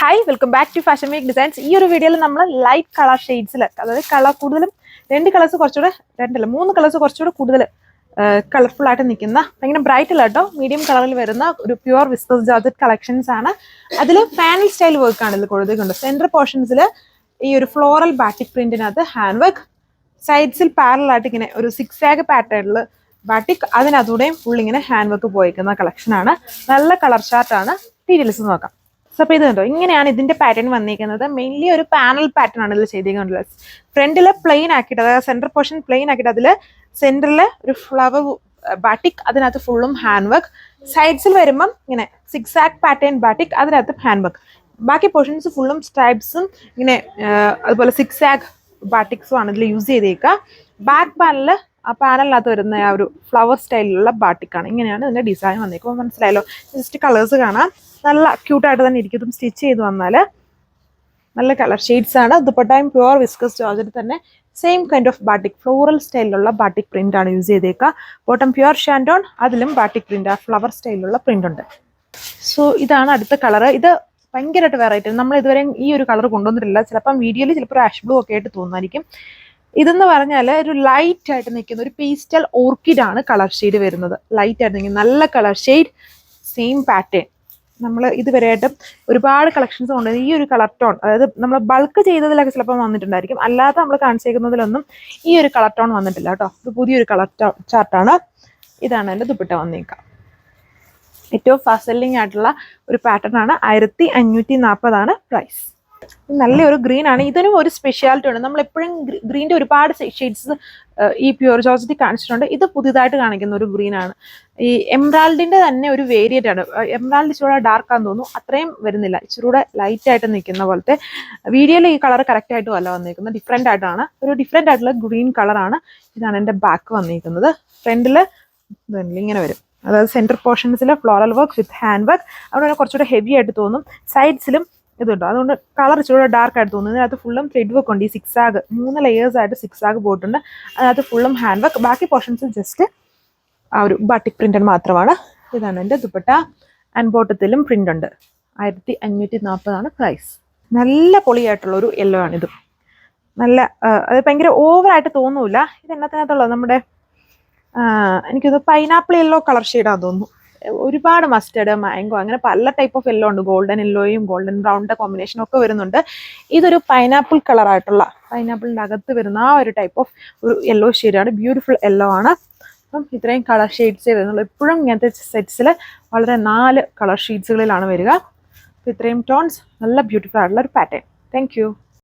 Hi welcome back to fashion make designs. ഈ ഒരു വീഡിയോയിൽ നമ്മൾ ലൈറ്റ് കളർ ഷെയ്ഡ്സിൽ, അതായത് കളർ കൂടുതലും മൂന്ന് കളേഴ്സ് കുറച്ചുകൂടെ കൂടുതൽ കളർഫുൾ ആയിട്ട് നിൽക്കുന്ന, ഭയങ്കര ബ്രൈറ്റ് അല്ല കേട്ടോ, മീഡിയം കളറിൽ വരുന്ന ഒരു പ്യുവർ വിസ്കോസ് ജോർജറ്റ് കളക്ഷൻസ് ആണ്. അതിൽ പാനൽ സ്റ്റൈൽ വർക്കാണ് ഇതിൽ കൊടുത്തിട്ടുണ്ട്. സെൻറ്റർ പോർഷൻസിൽ ഈ ഒരു ഫ്ലോറൽ ബാറ്റിക് പ്രിന്റിനകത്ത് ഹാൻഡ് വർക്ക്, സൈഡ്സിൽ പാരലായിട്ട് ഇങ്ങനെ ഒരു സിക്സ് ആഗ് പാറ്റേണിൽ ബാറ്റിക്, അതിനകത്തൂടെയും ഫുൾ ഇങ്ങനെ ഹാൻഡ് വർക്ക് പോയിരിക്കുന്ന കളക്ഷനാണ്. നല്ല കളർ ചാർട്ടാണ്. ഡീറ്റെയിൽസ് നോക്കാം. സോ അപ്പോൾ ഇത് കണ്ടോ, ഇങ്ങനെയാണ് ഇതിന്റെ പാറ്റേൺ വന്നിരിക്കുന്നത്. മെയിൻലി ഒരു പാനൽ പാറ്റേൺ ആണ് ഇതിൽ ചെയ്തിരിക്കുന്നത്. ഫ്രണ്ടിൽ പ്ലെയിൻ ആക്കിയിട്ട്, അതായത് സെന്റർ പോർഷൻ പ്ലെയിൻ ആക്കിയിട്ട് അതിൽ സെന്ററിൽ ഒരു ഫ്ലവർ ബാറ്റിക്, അതിനകത്ത് ഫുള്ളും ഹാൻഡ് വർക്ക്. സൈഡ്സിൽ വരുമ്പം ഇങ്ങനെ സിക്സ് ആഗ് പാറ്റേൺ ബാറ്റിക്, അതിനകത്ത് ഹാൻഡ് വർക്ക്. ബാക്കി പോർഷൻസ് ഫുള്ളും സ്ട്രൈപ്സും ഇങ്ങനെ അതുപോലെ സിക്സ് ആഗ് ബാറ്റിക്സും ആണ് ഇതിൽ യൂസ് ചെയ്തേക്കുക. ബാക്ക് പാനലിൽ ആ പാനലിനകത്ത് വരുന്ന ആ ഒരു ഫ്ലവർ സ്റ്റൈലിലുള്ള ബാറ്റിക്കാണ്. ഇങ്ങനെയാണ് ഇതിന്റെ ഡിസൈൻ വന്നേക്കും. മനസ്സിലായല്ലോ? ജസ്റ്റ് കളേഴ്സ് കാണാം. നല്ല ക്യൂട്ടായിട്ട് തന്നെ ഇരിക്കും. സ്റ്റിച്ച് ചെയ്ത് വന്നാൽ നല്ല കളർ ഷെയ്ഡ്സ് ആണ്. ദുപ്പട്ടയും പ്യുവർ വിസ്കസ് ജോർജറ്റ് തന്നെ same kind of batik, floral സ്റ്റൈലിലുള്ള ബാറ്റിക് പ്രിന്റ് ആണ് യൂസ് ചെയ്തേക്കുക. ബോട്ടം പ്യുവർ ഷാൻഡോൺ, അതിലും ബാറ്റിക് പ്രിന്റ്, ആ ഫ്ലവർ സ്റ്റൈലിലുള്ള പ്രിന്റ് ഉണ്ട്. സോ ഇതാണ് അടുത്ത കളർ. ഇത് ഭയങ്കരമായിട്ട് വെറൈറ്റി. നമ്മൾ ഇതുവരെ ഈ ഒരു കളർ കൊണ്ടുവന്നിട്ടില്ല. ചിലപ്പം വീഡിയോയിൽ ചിലപ്പോൾ ഒരു ആഷ് ബ്ലൂ ഒക്കെ ആയിട്ട് തോന്നുമായിരിക്കും. ഇതെന്ന് പറഞ്ഞാൽ ഒരു ലൈറ്റ് ആയിട്ട് നിൽക്കുന്ന ഒരു പേസ്റ്റൽ ഓർക്കിഡ് ആണ് കളർ ഷെയ്ഡ് വരുന്നത്. ലൈറ്റ് ആയിട്ട് നിൽക്കുന്ന നല്ല കളർ ഷെയ്ഡ്, സെയിം പാറ്റേൺ. നമ്മൾ ഇതുവരെയായിട്ടും ഒരുപാട് കളക്ഷൻസ് ഉണ്ട്. ഈ ഒരു കളർ ടോൺ, അതായത് നമ്മൾ ബൾക്ക് ചെയ്തതിലൊക്കെ ചിലപ്പോൾ വന്നിട്ടുണ്ടായിരിക്കും. അല്ലാതെ നമ്മൾ കാണിച്ചേക്കുന്നതിലൊന്നും ഈ ഒരു കളർ ടോൺ വന്നിട്ടില്ല കേട്ടോ. ഇത് പുതിയൊരു കളർ ചാർട്ടാണ്. ഇതാണ് എൻ്റെ ദുപ്പട്ട വന്നേക്കാം. ഏറ്റവും ഫാസ്റ്റ് സെല്ലിംഗ് ആയിട്ടുള്ള ഒരു പാറ്റേൺ ആണ്. 1540 പ്രൈസ്. നല്ലൊരു ഗ്രീൻ ആണ്. ഇതിനും ഒരു സ്പെഷ്യാലിറ്റി ഉണ്ട്. നമ്മൾ എപ്പോഴും ഗ്രീൻ്റെ ഒരുപാട് ഷെയ്ഡ്സ് ഈ പ്യുവർ ജോർജറ്റ് കാണിച്ചിട്ടുണ്ട്. ഇത് പുതിയതായിട്ട് കാണിക്കുന്ന ഒരു ഗ്രീൻ ആണ്. ഈ എംറാൾഡിന്റെ തന്നെ ഒരു വേരിയന്റ് ആണ്. എംറാൾഡ് ഇച്ചിരൂടെ ഡാർക്ക് ആണെന്ന് തോന്നുന്നു. അത്രയും വരുന്നില്ല, ഇച്ചിരൂടെ ലൈറ്റ് ആയിട്ട് നിൽക്കുന്ന പോലത്തെ. വീഡിയോയിൽ ഈ കളർ കറക്റ്റ് ആയിട്ടും അല്ല വന്നിരിക്കുന്നത്, ഡിഫറെന്റ് ആയിട്ടാണ്. ഒരു ഡിഫറെന്റ് ആയിട്ടുള്ള ഗ്രീൻ കളറാണ്. ഇതാണ് എൻ്റെ ബാക്ക് വന്നിരിക്കുന്നത്. ഫ്രണ്ടിൽ ഇങ്ങനെ വരും, അതായത് സെന്റർ പോർഷൻസിൽ floral work with hand work. അതുകൊണ്ട് കുറച്ചുകൂടെ ഹെവി ആയിട്ട് തോന്നും. സൈഡ്സിലും ഇതുണ്ടോ, അതുകൊണ്ട് കളർ ഇച്ചിരി ഡാർക്ക് ആയിട്ട് തോന്നുന്നു. ഇതിനകത്ത് ഫുള്ളും ത്രെഡ് വർക്ക് ഉണ്ട്. ഈ സിക്സ് ആഗ് 3 ലെയേഴ്സ് ആയിട്ട് സിക്സ് ആഗ് പോയിട്ടുണ്ട്. അതിനകത്ത് ഫുള്ളും ഹാൻഡ് വർക്ക്. ബാക്കി പോർഷൻസിൽ ജസ്റ്റ് ആ ഒരു ബാട്ടിക് പ്രിന്റഡ് മാത്രമാണ്. ഇതാണ് എൻ്റെ ദുപ്പട്ട. ആൻഡ് ബോട്ടത്തിലും പ്രിന്റ് ഉണ്ട്. 1540 പ്രൈസ്. നല്ല പൊളിയായിട്ടുള്ള ഒരു യെല്ലോ ആണ് ഇത്. നല്ല അത് ഭയങ്കര ഓവറായിട്ട് തോന്നൂല. ഇത് എന്നത്തിനകത്തുള്ളത് നമ്മുടെ എനിക്കൊന്ന് പൈനാപ്പിൾ യെല്ലോ കളർ ഷെയ്ഡാന്ന് തോന്നുന്നു. ഒരുപാട് മസ്റ്റേർഡ്, മാംഗോ, അങ്ങനെ പല ടൈപ്പ് ഓഫ് യെല്ലോ ഉണ്ട്. ഗോൾഡൻ യെല്ലോയും ഗോൾഡൻ ബ്രൗണിന്റെ കോമ്പിനേഷനും ഒക്കെ വരുന്നുണ്ട്. ഇതൊരു പൈനാപ്പിൾ കളറായിട്ടുള്ള, പൈനാപ്പിളിൻ്റെ അകത്ത് വരുന്ന ആ ഒരു ടൈപ്പ് ഓഫ് ഒരു യെല്ലോ ഷെയ്ഡാണ്. ബ്യൂട്ടിഫുൾ യെല്ലോ ആണ്. അപ്പം ഇത്രയും കളർ ഷെയ്ഡ്സേ വരുന്നുള്ളൂ. എപ്പോഴും ഇങ്ങനത്തെ സെറ്റ്സിൽ വളരെ 4 കളർ ഷെയ്ഡ്സുകളിലാണ് വരിക. അപ്പം ഇത്രയും ടോൺസ്, നല്ല ബ്യൂട്ടിഫുൾ ആയിട്ടുള്ള ഒരു പാറ്റേൺ. Thank you.